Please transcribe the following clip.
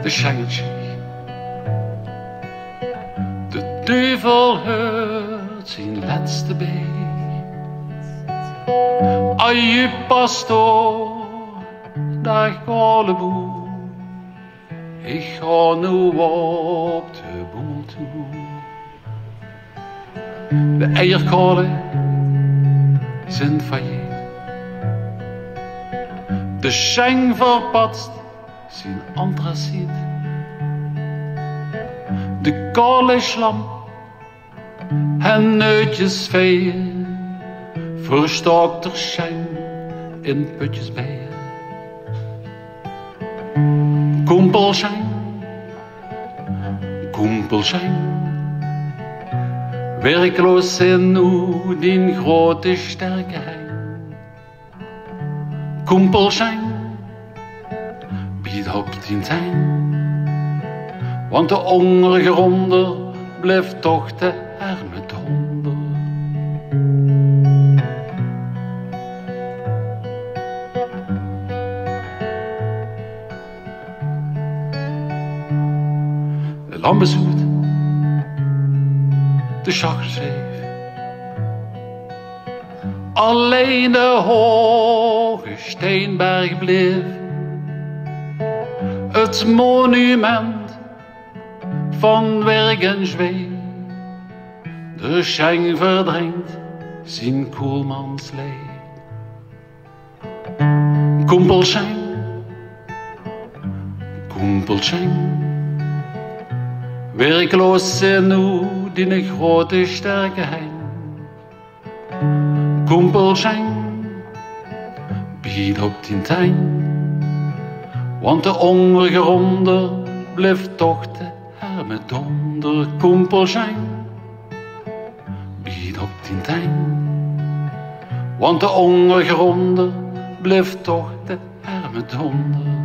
de Schengenschicht. De duivel hoort zijn laatste bij. Aju pastoor, dag alleboel. Ik ga nu op de boemel toe. De eierkolen zijn failliet. De Schenk verpatst zijn antraciet. De koolslam en neutjes veeën. Verstookt er Schenk in putjes bijen. Kumpelschenk, kumpelschenk. Werkloos zijn nu die grote sterke hein. Kumpelschenk, bied op die zijn. Want de hongerige ronde blijft toch de arme donder. De lampen zoet, de chaggezeef. Alleen de hoge Steenberg bleef. Het monument van werk en zweef. De Schenk verdrinkt zijn koelmanslee. Kumpelschenk, kumpelschenk. Werkloos zijn nu die grote sterke hein. Kumpelschenk, bied op die tuin. Want de hongerige ronde blijft toch de arme donder. Kumpelschenk, bied op die tuin. Want de hongerige ronde blijft toch de arme donder.